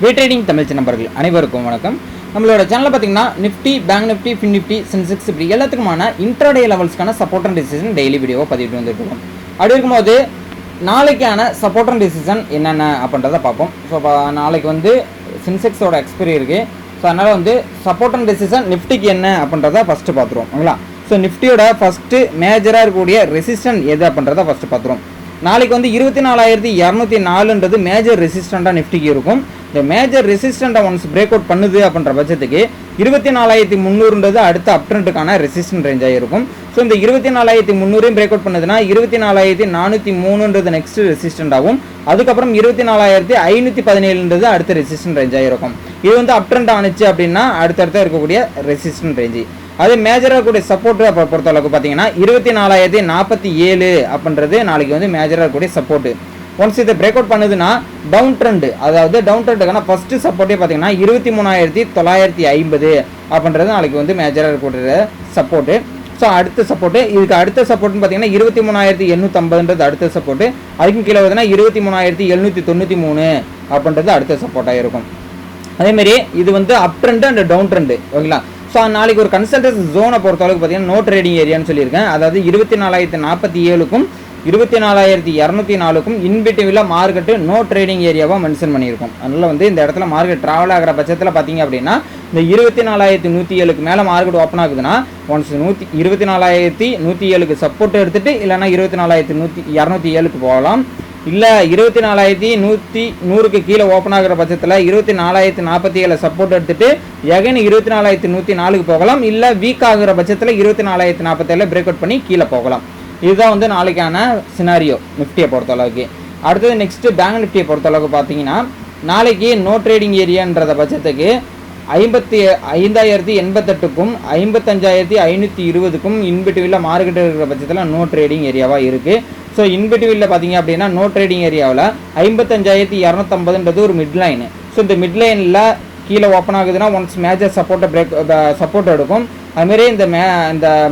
Trading Tamil நண்பர்கள் அனைவருக்கும் வணக்கம். நம்மளோட சேனலில் பார்த்தீங்கன்னா Nifty, bank Nifty, fin Nifty, Sensex இப்படி எல்லாத்துக்குமான இன்ட்ராடே லெவல்ஸ்க்கான சப்போர்ட் அண்ட் டிசிஷன் டெய்லி வீடியோவை பதிவிட்டு வந்துருக்கோம். அப்படி இருக்கும்போது நாளைக்கான சப்போர்ட் அண்ட் டிசிஷன் என்னென்ன அப்படின்றத பார்ப்போம். ஸோ நாளைக்கு வந்து சென்செக்ஸோட எக்ஸ்பைரி இருக்குது. ஸோ அதனால் வந்து சப்போர்ட் அண்ட் டிசிஷன் நிஃப்டிக்கு என்ன அப்படின்றத ஃபஸ்ட்டு பார்த்துருவோம். ஓகேங்களா? ஸோ நிஃப்டியோட ஃபஸ்ட்டு மேஜராக இருக்கக்கூடிய ரெசிஸ்டன்ட் எது அப்படின்றத ஃபஸ்ட்டு பார்த்துருவோம். நாளைக்கு வந்து 24,204 மேஜர் ரெசிஸ்டண்ட்டாக நிஃப்டிக்கு இருக்கும். இந்த மேஜர் ரெசிஸ்டண்ட்டை ஒன்ஸ் பிரேக் அவுட் பண்ணுது அப்படின்ற பட்சத்துக்கு 24,300 அடுத்த அப் ட்ரெண்டுக்கான ரெசிஸ்டன்ட் ரேஞ்சாக இருக்கும். ஸோ இந்த 24,300 பிரேக் அவுட் பண்ணுதுன்னா 24,403 நெக்ஸ்ட் ரெசிஸ்டன்ட் ஆகும். அதுக்கப்புறம் 24,517 அடுத்த ரெசிஸ்டன்ட் ரேஞ்சாக இருக்கும். இது வந்து அப் ட்ரெண்ட் ஆனிச்சு அப்படின்னா அடுத்தடுத்த இருக்கக்கூடிய ரெசிஸ்டன்ட் ரேஞ்சு. அது மேஜராக இருக்கக்கூடிய சப்போர்ட்டு அப்போ பொறுத்தளவுக்கு பார்த்தீங்கன்னா 24,047 அப்படின்றது நாளைக்கு வந்து மேஜராக இருக்கக்கூடிய சப்போர்ட்டு. ஒன்ஸ் இதை பிரேக் அவுட் பண்ணுதுன்னா டவுன் ட்ரெண்டு, அதாவது டவுன் ட்ரெண்டுக்கான ஃபஸ்ட்டு சப்போர்ட்டே பார்த்தீங்கன்னா 23,950 அப்படின்றது நாளைக்கு வந்து மேஜராக இருக்கக்கூடிய சப்போர்ட்டு. ஸோ அடுத்த சப்போர்ட்டு, இதுக்கு அடுத்த சப்போர்ட்னு பார்த்தீங்கன்னா 23,850 அடுத்த சப்போர்ட்டு. அதுக்கும் கீழே பார்த்தீங்கன்னா 23,793 அப்படின்றது அடுத்த சப்போர்ட்டாக இருக்கும். அதேமாரி இது வந்து up trend and down trend. ஓகேங்களா? ஸோ நாளைக்கு ஒரு கன்சல்டன்சி ஜோனை பொறுத்தளவுக்கு பார்த்தீங்கன்னா நோ ட்ரேடிங் ஏரியான்னு சொல்லியிருக்கேன். அதாவது 24,047க்கும் 24,204க்கும் இன்பிட்வீனில் மார்க்கெட்டு நோ ட்ரேடிங் ஏரியாவாக மென்ஷன் பண்ணியிருக்கோம். அதனால் வந்து இந்த இடத்துல மார்க்கெட் ட்ராவல் ஆகிற பட்சத்தில் பார்த்தீங்க அப்படின்னா இந்த 24,107க்கு மேலே மார்க்கெட் ஓப்பன் ஆகுதுன்னா ஒன்ஸ் 24,107க்கு சப்போர்ட் எடுத்துகிட்டு இல்லைனா 24,207க்கு போகலாம். இல்லை 24,100க்கு கீழே ஓப்பன் ஆகிற பட்சத்தில் 24,047 சப்போர்ட் எடுத்துகிட்டு எகைன் 24,104க்கு போகலாம். இல்லை வீக் ஆகிற பட்சத்தில் 24,047 பிரேக் அவுட் பண்ணி கீழே போகலாம். இதுதான் வந்து நாளைக்கான சினாரியோ நிஃப்டியை பொறுத்தளவுக்கு. அடுத்தது நெக்ஸ்ட்டு பேங்க் நிஃப்டியை பொறுத்தளவுக்கு பார்த்தீங்கன்னா நாளைக்கு நோ ட்ரேடிங் ஏரியான்றத பட்சத்துக்கு 55,088க்கும் 55,520க்கும் இன்பிட்வீனில் மார்க்கெட் இருக்கிற பட்சத்தில் நோ ட்ரேடிங் ஏரியாவாக இருக்குது. ஸோ இன்பிட்வீனில் பார்த்தீங்க அப்படின்னா நோ ட்ரேடிங் ஏரியாவில் 55,250 ஒரு மிட்லைனு. ஸோ இந்த மிட்லைனில் கீழே ஓப்பன் ஆகுதுன்னா ஒன்ஸ் மேஜர் சப்போர்ட் எடுக்கும். அதுமாரி இந்த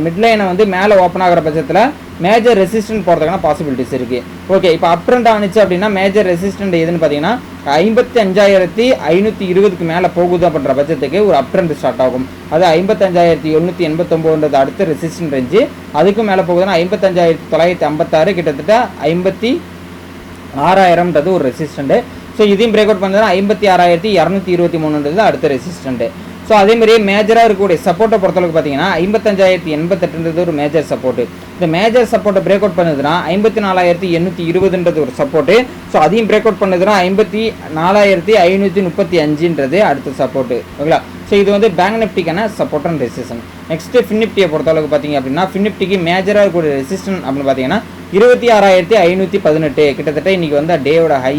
மிட்லைனை வந்து மேலே ஓப்பன் ஆகிற பட்சத்தில் மேஜர் ரெசிஸ்டன்ட் போகிறதுக்கான பாசிபிலிட்டிஸ் இருக்குது. ஓகே, இப்போ அப் ட்ரெண்ட் ஆனிச்சு அப்படின்னா மேஜர் ரெசிஸ்டன்ட் எதுன்னு பார்த்தீங்கன்னா 55,520க்கு மேலே போகுது அப்படின்ற பட்சத்துக்கு ஒரு அப் ட்ரெண்ட் ஸ்டார்ட் ஆகும். அது 55,889 அடுத்த ரெசிஸ்டன்ட் ரேஞ்சு. அதுக்கும் மேலே போகுதுன்னா 55,956 கிட்டத்தட்ட 56,000 ஒரு ரெசிஸ்டண்ட்டு. ஸோ இதையும் பிரேக் அவுட் பண்ணதுன்னா 56,223 அடுத்த ரெசிஸ்டண்ட்டு. ஸோ அதேமாதிரி மேஜராக இருக்கக்கூடிய சப்போர்ட்டை பொறுத்தளவுக்கு பார்த்தீங்கன்னா 55,088 ஒரு மேஜர் சப்போர்ட்டு. இந்த மேஜர் சப்போர்ட்டை பிரேக் அவுட் பண்ணுதுன்னா 54,820 ஒரு சப்போர்ட்டு. ஸோ அதையும் பிரேக் அவுட் பண்ணுதுன்னா 54,535 அடுத்த சப்போர்ட்டு. ஓகேங்களா? ஸோ இது வந்து பேங்க் நிஃப்டிக்கான support and resistance. Next fin நிஃப்டியை பொறுத்தளவுக்கு பார்த்தீங்க அப்படின்னா ஃபின் நிஃப்டிக்கு மேஜராக இருக்கக்கூடிய ரெசிஸ்டன் அப்படின்னு பார்த்தீங்கன்னா 26,518 கிட்டத்தட்ட இன்றைக்கி வந்து டேவோட ஹை,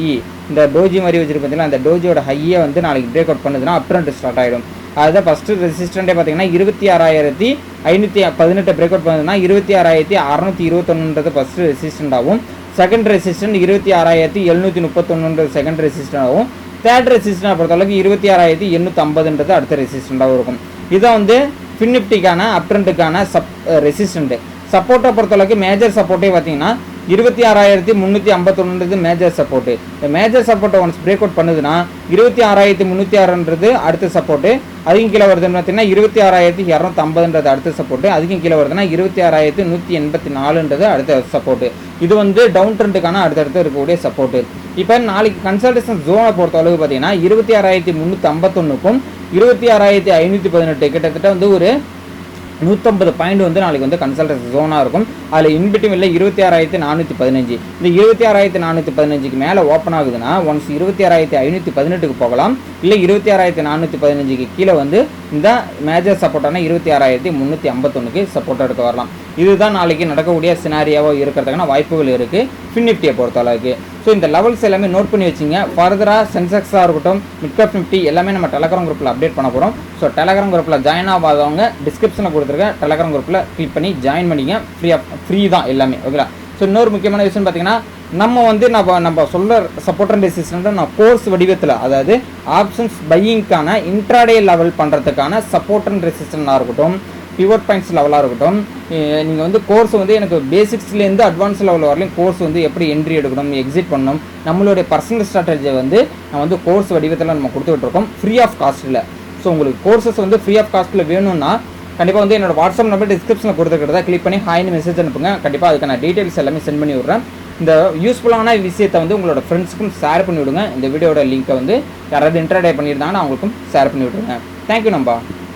இந்த டோஜி மாதிரி வச்சுட்டு பார்த்தீங்கன்னா அந்த டோஜியோட ஹையை வந்து நாளைக்கு பிரேக் அவுட் பண்ணுதுன்னா அப் ட்ரெண்ட் ஸ்டார்ட் ஆகிடும். அதுதான் ஃபஸ்ட்டு ரெசிஸ்டண்ட்டே பார்த்தீங்கன்னா 26,518 பிரேக் அவுட் பண்ணுதுன்னா 26,621 ஃபஸ்ட்டு ரெசிஸ்டண்ட் ஆகும். செகண்ட் ரெசிஸ்டன்ட் 26,731 செகண்ட் ரெசிஸ்டன்ட் ஆகும். தேர்ட் ரெசிஸ்டன்ட் பொறுத்தளவுக்கு 26,850 அடுத்த ரெசிஸ்டண்ட்டாகவும் இருக்கும். இதான் வந்து ஃபின் நிஃப்டிக்கான அப் ட்ரெண்டுக்கான ரெசிஸ்டண்ட்டு. சப்போர்ட்டை பொறுத்தளவுக்கு மேஜர் சப்போர்ட்டே பார்த்தீங்கன்னா 26,351 மேஜர் சப்போர்ட்டு. இந்த மேஜர் சப்போர்ட்டை ஒன்ஸ் பிரேக் அவுட் பண்ணுதுன்னா 26,306 அடுத்த சப்போர்ட்டு. அதுக்கும் கீழே வருதுன்னு பார்த்தீங்கன்னா 26,250 அடுத்த சப்போர்ட்டு. அதுக்கும் கீழே வருதுன்னா 26,184 அடுத்த சப்போர்ட்டு. இது வந்து டவுன் ட்ரெண்டுக்கான அடுத்தடுத்து இருக்கக்கூடிய சப்போர்ட்டு. இப்போ நாளைக்கு கன்சல்டேஷன் ஜோனை பொறுத்த அளவுக்கு பார்த்தீங்கன்னா 26,351க்கும் 26,518 கிட்டத்தட்ட வந்து ஒரு 150 பாயிண்ட் வந்து நாளைக்கு வந்து கன்சல்டன்சி ஜோனாக இருக்கும். அதில் இன்பிட்வீனில் 26,415. இந்த 26,415க்கு மேலே ஓப்பன் ஆகுதுன்னா ஒன்ஸ் 26,518க்கு போகலாம். இல்லை 26,415க்கு கீழே வந்து இந்த மேஜர் சப்போர்ட்டான 26,351க்கு சப்போர்ட் எடுக்க வரலாம். இதுதான் நாளைக்கு நடக்கக்கூடிய சினாரியாவாக இருக்கிறதுக்கான வாய்ப்புகள் இருக்குது ஃபின் நிஃப்டியை பொறுத்தளவுக்கு. ஸோ இந்த லெவல்ஸ் எல்லாமே நோட் பண்ணி வச்சுங்க. ஃபர்தராக சென்செக்ஸாக இருக்கட்டும், மிட்கப் நிஃப்டி எல்லாமே நம்ம டெலகிராம் குரூப்பில் அப்டேட் பண்ண போகிறோம். ஸோ டெலகிராம் குரூப்பில் ஜாயின் ஆகாதவங்க டிஸ்கிரிப்ஷனில் கொடுத்துருக்க டெலகிராம் குரூப்பில் கிளிக் பண்ணி ஜாயின் பண்ணிங்க. ஃப்ரீ தான் எல்லாமே. ஓகேங்களா? ஸோ இன்னொரு முக்கியமான விஷயம் பார்த்தீங்கன்னா நம்ம வந்து நம்ம சொல்கிற சப்போர்ட் அண்ட் ரெசிஸ்டன்ட்டை நான் கோர்ஸ் வடிவத்தில், அதாவது ஆப்ஷன்ஸ் பையிங்க்கான இன்ட்ராடே லெவல் பண்ணுறதுக்கான சப்போர்ட் அண்ட் ரெசிஸ்டன்ட்டாக இருக்கட்டும், பிவோட் பாயிண்ட்ஸ் லெவலாக இருக்கட்டும், நீங்கள் வந்து கோர்ஸ் வந்து எனக்கு பேசிக்ஸ்லேருந்து அட்வான்ஸ் லெவல் வரலையும் கோர்ஸ் வந்து எப்படி என்ட்ரி எடுக்கணும், எக்ஸிட் பண்ணணும், நம்மளுடைய பர்சனல் ஸ்ட்ராட்டஜியை வந்து நான் வந்து கோர்ஸ் வடிவத்தில் நம்ம கொடுத்துட்ருக்கோம் ஃப்ரீ ஆஃப் காஸ்ட்டில். ஸோ உங்களுக்கு கோர்சஸ் வந்து ஃப்ரீ ஆஃப் காஸ்ட்டில் வேணும்னா கண்டிப்பாக வந்து என்னோட வாட்ஸ்அப் நம்பர் டிஸ்கிரிப்ஷனில் கொடுத்துருக்கிறத கிளிக் பண்ணி ஹாய்னு மெசேஜ் அனுப்புங்க. கண்டிப்பாக அதுக்கான டீட்டெயில்ஸ் எல்லாமே சென்ட் பண்ணி விட்றேன். இந்த யூஸ்ஃபுல்லான விஷயத்தை வந்து உங்களோட ஃப்ரெண்ட்ஸுக்கும் ஷேர் பண்ணி விடுங்க. இந்த வீடியோட லிங்க்கை வந்து யாராவது இன்டர்டே பண்ணியிருந்தாங்கன்னா அவங்களுக்கும் ஷேர் பண்ணி விட்ருங்க. தேங்க்யூ நம்பா.